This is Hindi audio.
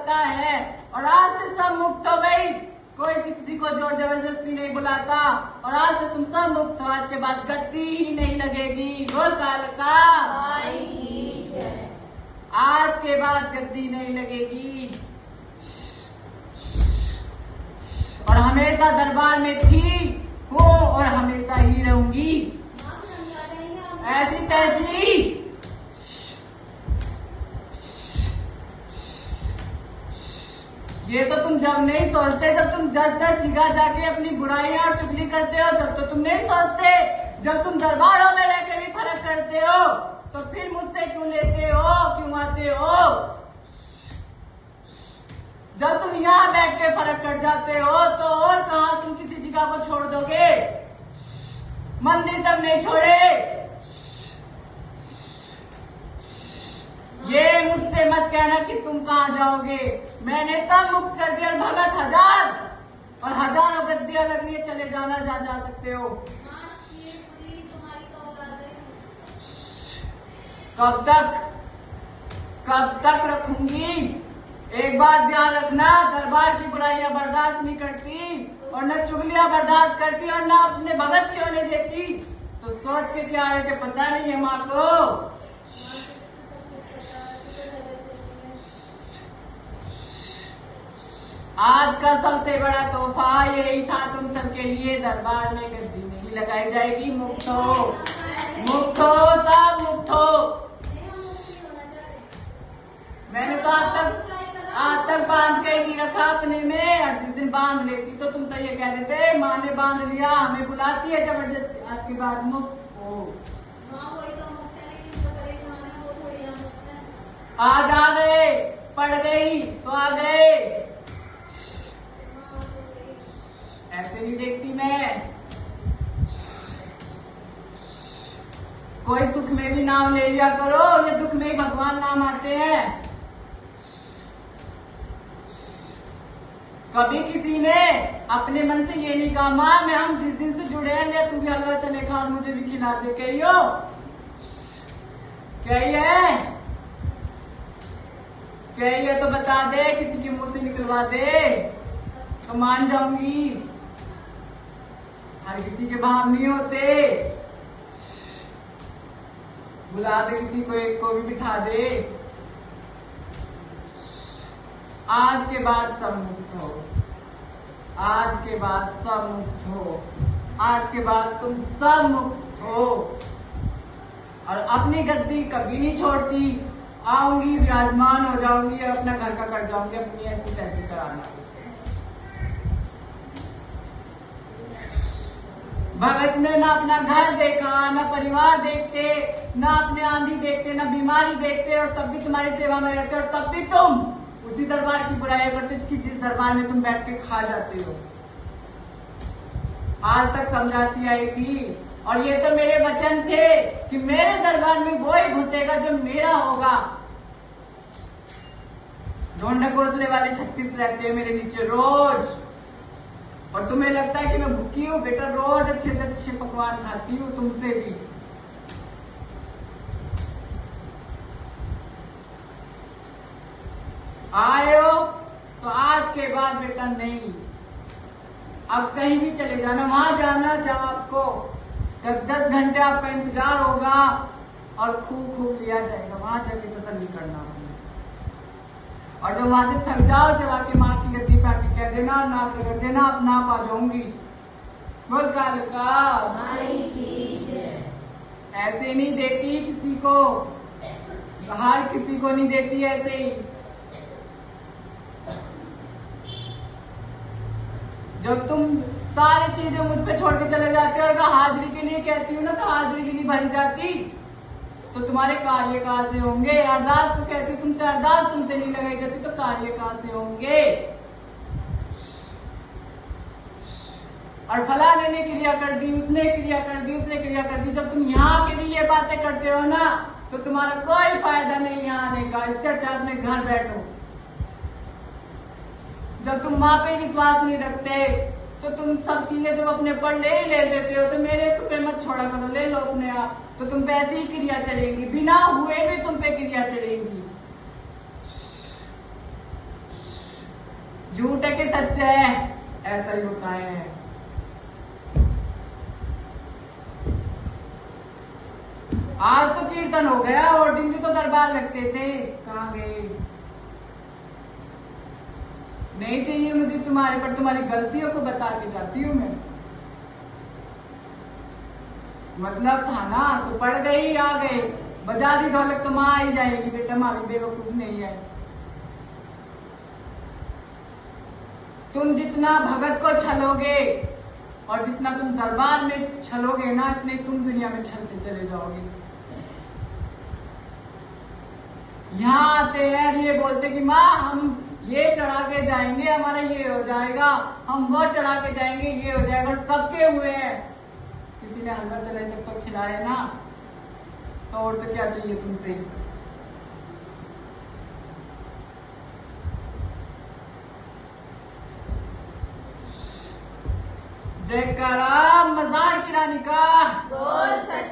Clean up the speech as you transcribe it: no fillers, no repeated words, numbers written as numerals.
बुलाता है। और आज से सब मुक्त हो गई, कोई किसी को जोर जबरदस्ती नहीं बुलाता। और आज से तुम सब मुक्त हो, आज के बाद गद्दी ही नहीं लगेगी। बोल कालका आज के बाद गद्दी नहीं लगेगी और हमेशा दरबार में थी हूँ और हमेशा ही रहूंगी ऐसी तैसी। ये तो तुम जब नहीं सोचते, जब तुम 10-10 जगह जाके अपनी बुराइयां और चुगली करते हो तब तो तुम नहीं सोचते। जब तुम दरबारों में रह के भी फर्क करते हो तो फिर मुझसे क्यों लेते हो, क्यों आते हो? जब तुम यहाँ बैठ के फर्क कर जाते हो तो और कहाँ तुम किसी जगह को छोड़ दोगे? मंदिर तक नहीं छोड़े। ये मुझसे मत कहना कि तुम कहाँ जाओगे। मैंने सब मुक्त कर दिया। भगत 1000 और हजारों गद्दियां लगी है, चले जाना जा सकते हो। कब तक रखूंगी? एक बात ध्यान रखना, दरबार की बुराइयां बर्दाश्त नहीं करती और न चुगलियां बर्दाश्त करती और न अपने भगत क्यों नहीं देती। तो सोच के क्या है कि पता नहीं है माँ को। आज का सबसे बड़ा तोहफा यही था तुम सबके लिए। दरबार में गद्दी नहीं लगाई जाएगी। मुक्त हो, मुक्त हो, सब मुक्त हो। मैंने तो आज तक बांध के नहीं रखा अपने में, और जिस दिन बांध लेती तो तुम तो ये कह देते माँ ने बांध लिया, हमें बुलाती है जबरदस्ती। आज के बाद मुक्त हो। आज आ गए, पड़ गई तो आ गए। ऐसे नहीं देखती मैं। कोई सुख में भी नाम ले लिया करो, ये दुख में ही भगवान नाम आते हैं। कभी किसी ने अपने मन से ये नहीं कहा माँ मैं हम जिस दिन से जुड़े हैं ले तू भी हलवा चले खा और मुझे भी खिला दे। कहियो कहिए तो बता दे, किसी के मुंह से निकलवा दे तो मान जाऊंगी। हर किसी के भाव नहीं होते। बुला दे किसी को, एक को भी बिठा दे। आज के बाद सब मुक्त हो। आज के बाद सब मुक्त हो। आज के बाद तुम सब मुक्त हो और अपनी गद्दी कभी नहीं छोड़ती। आऊंगी, विराजमान हो जाऊंगी और अपना घर का कर जाऊंगी, अपनी ऐसी तैसी कराना। भगत ने ना अपना घर देखा, ना परिवार देखते, ना अपने आंधी देखते, ना बीमारी देखते, और तब भी तुम्हारी सेवा में रहते, और तब भी तुम उसी दरबार की बुराई करते जिस दरबार में तुम बैठ के खा जाते हो। आज तक समझाती आई थी और ये तो मेरे वचन थे कि मेरे दरबार में वो ही घुसेगा जो मेरा होगा। ढोंढे घोंसले वाले 36 रहते हैं मेरे नीचे रोज, और तुम्हें लगता है कि मैं भूखी हूँ? बेटा रोज अच्छे से अच्छे पकवान खाती हूँ, तुमसे भी। आए हो तो आज के बाद बेटा नहीं, अब कहीं भी चले जाना, वहां जाना जहाँ आपको 10 घंटे आपका इंतजार होगा और खूब लिया जाएगा, वहां जाके तसल्ली करना। और जब वहां से थक जाओ, जब आके माँ की गद्दी पे आके कह देना, नाक रगड़ देना, अपना आप आ जाऊंगी। बोल कालका ऐसे नहीं देती किसी को, बाहर किसी को नहीं देती ऐसे ही। जब तुम सारी चीजें मुझ पे छोड़ के चले जाते हो और मैं हाजिरी के लिए कहती हूँ ना, तो हाजिरी की नहीं भरी जाती तो तुम्हारे कार्य कहाँ से होंगे? अरदास तो कहती हूँ तुमसे, अरदास तुमसे नहीं लगाई जाती तो कार्य कहाँ से होंगे? और फलाने ने क्रिया कर दी, उसने क्रिया कर दी, उसने क्रिया कर दी। जब तुम यहाँ के भी ये बातें करते हो ना तो तुम्हारा कोई फायदा नहीं यहाँ आने का। इससे अच्छा अपने घर बैठो। जब तुम माँ पे विश्वास नहीं रखते तो तुम सब चीजें जब अपने पर ले लेते हो तो मेरे पे मत छोड़ा करो, ले लो अपने आप। तो तुम पे ऐसी ही क्रिया चलेंगी, बिना हुए भी तुम पे क्रिया चलेंगी। झूठ है कि सच है, ऐसा ही होता है। आज तो कीर्तन हो गया और दिन भी तो दरबार लगते थे, कहाँ गए? नहीं चाहिए मुझे तुम्हारे पर, तुम्हारी गलतियों को बता के जाती हूँ मैं। मतलब था ना, तो पड़ गई, आ गए, बजा दी ढोलक तो माँ आई जाएगी, बेटा माँ भी बेवकूफ नहीं है। तुम जितना भगत को छलोगे और जितना तुम दरबार में छलोगे ना, इतने तुम दुनिया में छलते चले जाओगे। यहाँ आते हैं ये बोलते कि माँ हम ये चढ़ा के जाएंगे, हमारा ये हो जाएगा, हम वो चढ़ा के जाएंगे, ये हो जाएगा, और सबके हुए हैं। किसी ने हलवा चलाए तक तो खिलाया ना, तो और तो क्या चाहिए तुमसे। जयकारा मजार की रानी का, बोल सच